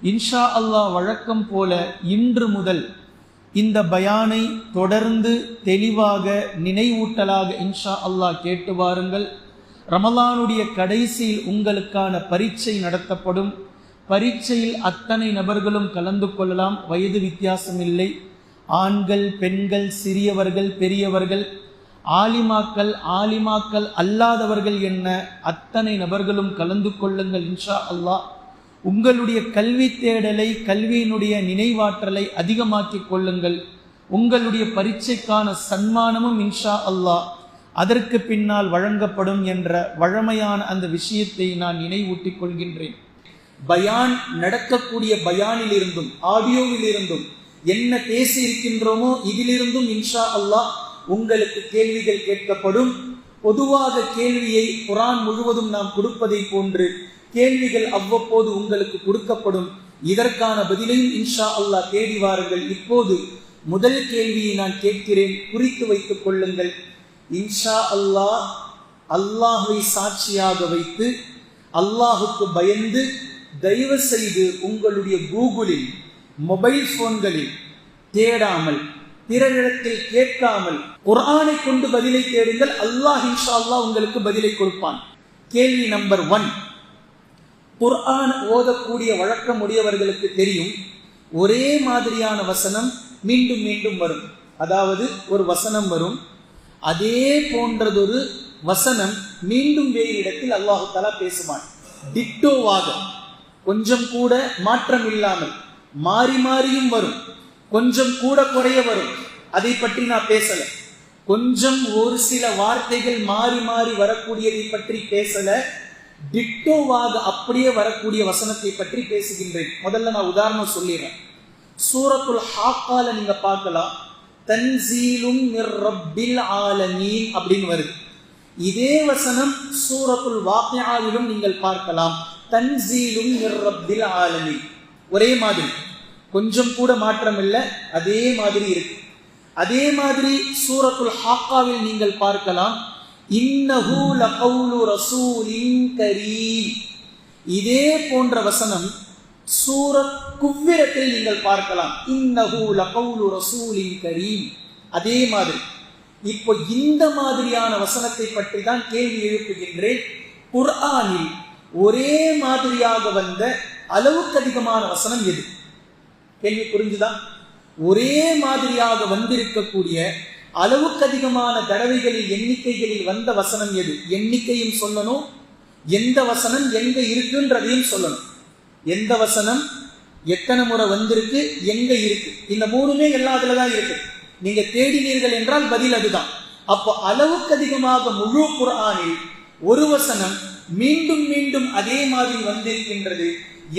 இன்ஷா அல்லாஹ் வழக்கம் போல இன்று முதல் இந்த பயானை தொடர்ந்து தெளிவாக நினைவூட்டலாக இன்ஷா அல்லாஹ் கேட்டு வாருங்கள். ரமலானுடைய கடைசியில் உங்களுக்கான பரீட்சை நடத்தப்படும். பரீட்சையில் அத்தனை நபர்களும் கலந்து கொள்ளலாம். வயது வித்தியாசம் இல்லை. ஆண்கள், பெண்கள், சிறியவர்கள், பெரியவர்கள், ஆலிமாக்கள் அல்லாதவர்கள் என்ன அத்தனை நபர்களும் கலந்து கொள்ளுங்கள். இன்ஷா அல்லாஹ் உங்களுடைய கல்வி தேடலை, கல்வியினுடைய நினைவாற்றலை அதிகமாக்கிக் கொள்ளுங்கள். உங்களுடைய பரீட்சைக்கான சன்மானமும் இன்ஷா அல்லாஹ் அதற்கு பின்னால் வழங்கப்படும் என்ற வழமையான அந்த விஷயத்தை நான் நினைவூட்டிக் கொள்கின்றேன். பயான் நடக்கக்கூடிய பயானில் இருந்தும் ஆடியோவில் இருந்தும் என்ன பேசி இருக்கின்றோமோ இதிலிருந்தும் இன்ஷா அல்லாஹ் உங்களுக்கு கேள்விகள் கேட்கப்படும். பொதுவாக கேள்வியை குர்ஆன் முழுவதும் நாம் கொடுப்பதை போன்று கேள்விகள் அவ்வப்போது உங்களுக்கு கொடுக்கப்படும். இதற்கான பதிலையும் இன்ஷா அல்லாஹ் தேடி வாருங்கள். இப்போது முதல் கேள்வியை நான் கேட்கிறேன், குறித்து வைத்துக் கொள்ளுங்கள். இன்ஷா அல்லாஹ் அல்லாஹ்வை சாட்சியாக வைத்து அல்லாஹுக்கு பயந்து தயவு செய்து உங்களுடைய கூகுளில், மொபைல் போன்களில் தேடாமல், பிறரிடத்தில் கேட்காமல் குர்ஆனை கொண்டு பதிலை தேடுங்கள். அல்லாஹ் இன்ஷா அல்லாஹ் உங்களுக்கு பதிலை கொடுப்பான். கேள்வி நம்பர் 1. குர்ஆன் ஓதக்கூடிய வழக்கம் உடையவர்களுக்கு தெரியும், ஒரே மாதிரியான வசனம் மீண்டும் மீண்டும் வரும். அதாவது ஒரு வசனம் வரும், அதே போன்றதொரு வசனம் மீண்டும் வேறு இடத்தில் அல்லாஹு தஆலா பேசுவான். டிட்டோவாக, கொஞ்சம் கூட மாற்றம் இல்லாமல் மாறி மாறியும் வரும், கொஞ்சம் கூட குறைய வரும். அதை பற்றி நான் பேசல. கொஞ்சம் ஒரு சில வார்த்தைகள் மாறி மாறி வரக்கூடியதை பற்றி பேசல. டிட்டோவாக அப்படியே வரக்கூடிய வசனத்தை பற்றி பேசுகின்றேன். முதல்ல நான் உதாரணம் சொல்லிடுறேன். சூரத்துல் ஹாக்கால நீங்க பார்க்கலாம், தன்சீலும் மிர் ரப்பில் ஆலமீன் அப்படின்னு வருது. இதே வசனம் சூரத்துல் வாக்கியாவிலும் நீங்கள் பார்க்கலாம், தன்சீலும் மிர் ரப்பில் ஆலமீன். ஒரே மாதிரி, கொஞ்சம் கூட மாற்றம் இல்லை, அதே மாதிரி இருக்கு. அதே மாதிரி சூரத்துல் ஹாக்காவில் நீங்கள் பார்க்கலாம், இன்னஹு லகவுலு ரசூலின் கரீம். இதே போன்ற வசனம் சூரத் குவ்விரத்தில் நீங்கள் பார்க்கலாம், இன்னஹு லகவுலு ரசூலின் கரீம். அதே மாதிரி இப்போ இந்த மாதிரியான வசனத்தை பற்றி தான் கேள்வி எழுப்புகின்றேன். குர்ஆனில் ஒரே மாதிரியாக வந்த அளவுக்கு அதிகமான வசனம் எது? கேள்வி புரிஞ்சுதான்? ஒரே மாதிரியாக வந்திருக்கக்கூடிய அளவுக்கு அதிகமான தடவைகளில், எண்ணிக்கைகளில் வந்த வசனம் எது? எண்ணிக்கையும் சொல்லணும், எந்த வசனம் எங்க இருக்குன்றதையும் சொல்லணும். எந்த வசனம் எத்தனை முறை வந்திருக்கு, எங்க இருக்கு, இந்த மூணுமே எல்லாத்துலதான் இருக்கு. நீங்க தேடினீர்கள் என்றால் பதில் அதுதான். அப்போ அளவுக்கு அதிகமாக முழு குர்ஆனில் ஒரு வசனம் மீண்டும் மீண்டும் அதே மாதிரி வந்திருக்கின்றது.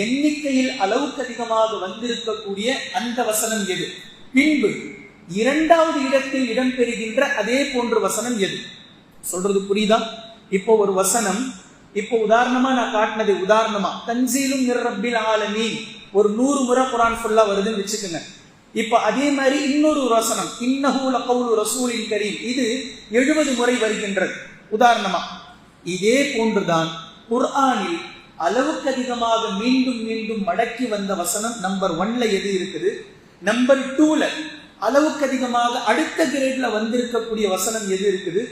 எண்ணிக்கையில் அளவுக்கு அதிகமாக வந்திருக்கக்கூடிய அந்த வசனம் எது? பின்பு இரண்டாவது இடத்தில் இடம்பெறுகின்ற அதே போன்ற வசனம் எது? சொல்றது புரியுதா? இப்போ ஒரு வசனம், இப்போ உதாரணமா நான் காட்டினது, உதாரணமா தன்சீலும் மிர் ரப்பில் ஆலமீன் ஒரு 100 முறை குர்ஆன் ஃபுல்லா வருதுன்னு வச்சுக்கோங்க. இப்ப அதே மாதிரி இன்னொரு வசனம், இன்னஹு லகவுலு ரசூலின் கரீம், இது 70 முறை வருகின்றது உதாரணமா. இதே போன்றுதான் குர்ஆனில் அளவுக்கு அதிகமாக மீண்டும் மீண்டும் மடக்கி வந்த வசனம் நம்பர் 1ல எது இருக்குது? நம்பர் 2ல அளவுக்கு அதிகமாக அடுத்த கிரேட்ல வந்திருக்கக்கூடிய வசனம் எது இருக்குது?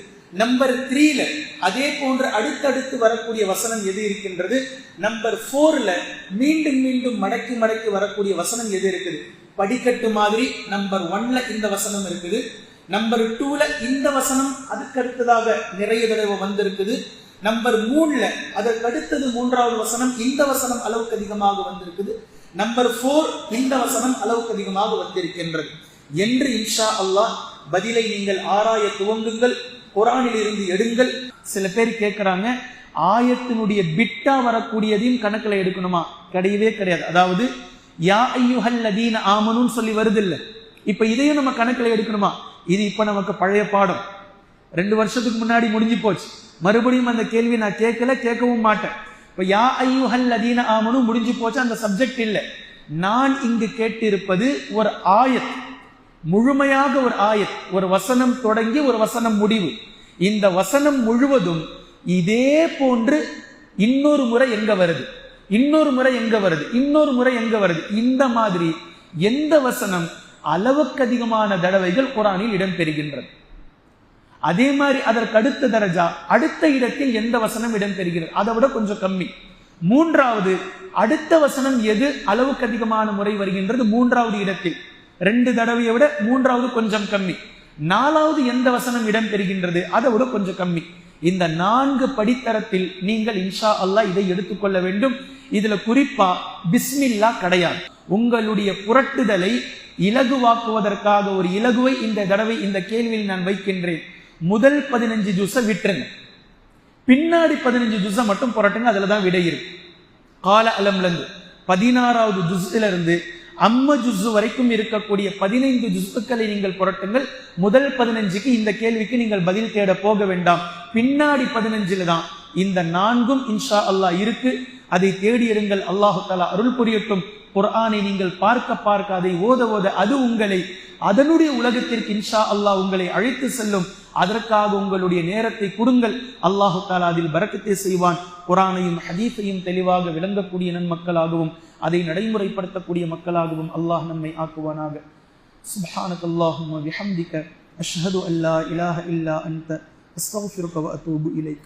நம்பர் 3ல அதே போன்று அடுத்தடுத்து வரக்கூடிய வசனம் எது இருக்கின்றது? நம்பர் 4ல மீண்டும் மீண்டும் மடக்கி மடக்கி வரக்கூடிய வசனம் எது இருக்குது? படிக்கட்டு மாதிரி நம்பர் 1ல இந்த வசனம் இருக்குது, நம்பர் 2ல இந்த வசனம் அதுக்கு அடுத்ததாக நிறைய தடவை வந்திருக்குது, நம்பர் 3ல அதற்கு அடுத்தது 3வது வசனம் இந்த வசனம் அளவுக்கு அதிகமாக வந்திருக்குது, நம்பர் 4 இந்த வசனம் அளவுக்கு அதிகமாக வந்திருக்கின்றது என்று இன்ஷா அல்லாஹ் பதிலை நீங்கள் ஆராய துவங்குங்கள். குர்ஆனில் இருந்து எடுங்கள். சில பேர் கேட்கிறாங்க, ஆயத்தினுடைய பிட்டா வரக்கூடியதையும் கணக்கில் எடுக்கணுமா? கிடையவே கிடையாது. அதாவது யா அய்யுஹல்லதீன ஆமனுன்னு சொல்லி வருது இல்ல, இப்ப இதையும் நம்ம கணக்கில் எடுக்கணுமா? இது இப்ப நமக்கு பழைய பாடம், 2 வருஷத்துக்கு முன்னாடி முடிஞ்சு போச்சு. மறுபடியும் அந்த கேள்வி நான் கேட்கல, கேட்கவும் மாட்டேன். இப்ப யா அய்யுஹல்லதீன ஆமனு முடிஞ்சு போச்சு, அந்த சப்ஜெக்ட் இல்லை. நான் இங்கு கேட்டிருப்பது ஒரு ஆயத், முழுமையாக ஒரு ஆயத், ஒரு வசனம் தொடங்கி ஒரு வசனம் முடிவு. இந்த வசனம் முழுவதும் இதே போன்று இன்னொரு முறை எங்க வருது? இன்னொரு முறை எங்க வருது, இன்னொரு முறை எங்க வருது. இந்த மாதிரி எந்த வசனம் அளவுக்கு அதிகமான தடவைகள் குர்ஆனில் இடம்பெறுகின்றது, அதே மாதிரி அதற்கு அடுத்த தரஜா அடுத்த இடத்தில் எந்த வசனம் இடம்பெறுகிறது அதை விட கொஞ்சம் கம்மி. மூன்றாவது அடுத்த வசனம் எது அளவுக்கு அதிகமான முறை வருகின்றது, மூன்றாவது இடத்தில் 2 தடவையை விட மூன்றாவது கொஞ்சம் கம்மி. நாலாவது எந்த வசனம் இடம்பெறுகின்றது அதை விட கொஞ்சம் கம்மி. இந்த 4 படித்தரத்தில் நீங்கள் இன்ஷா அல்லாஹ் இதை எடுத்துக்கொள்ள வேண்டும். இதுல குறிப்பா பிஸ்மில்லா கிடையாது. உங்களுடைய புரட்டுதலை இலகுவாக்குவதற்காக ஒரு இலகுவை இந்த தடவை இந்த கேள்வியில் நான் வைக்கின்றேன். முதல் 15 ஜுஸை விட்டுருங்க, பின்னாடி 15 ஜுஸை மட்டும் புரட்டுங்க, அதுல தான் விடை இருக்கு. கால அலம்லந்து 16வது ஜுஸ்ல இருந்து அம்ம ஜுஸ் வரைக்கும் இருக்கக்கூடிய 15 ஜுஸ்களை நீங்கள் புரட்டுங்கள். முதல் 15க்கு இந்த கேள்விக்கு நீங்கள் பதில் தேட போக வேண்டாம். பின்னாடி 15ல தான் இந்த 4ம் இன்ஷா அல்லாஹ் இருக்கு. அதை தேடி எடுங்கள். அல்லாஹு தஆலா அருள் புரியட்டும். குர்ஆனை நீங்கள் பார்க்க பார்க்க அதை ஓத ஓத அது உங்களை அதனுடைய உலகத்திற்கு இன்ஷா அல்லாஹ் உங்களை அழைத்து செல்லும். அதற்காக உங்களுடைய நேரத்தை கொடுங்கள். அல்லாஹு தஆலா அதில் பரக்கத்தை செய்வான். குர்ஆனையும் ஹதீஸையும் தெளிவாக விளங்கக்கூடிய நன்மக்களாகவும் அதை நடைமுறைப்படுத்தக்கூடிய மக்களாகவும் அல்லாஹ் நம்மை ஆக்குவானாக. சுப்ஹானக்கல்லாஹும்ம வபிஹம்திக அஷ்ஹது அல்லா இலாஹ இல்லா அன்த அஸ்தக்ஃபிருக வ அத்தூபு இலைக்.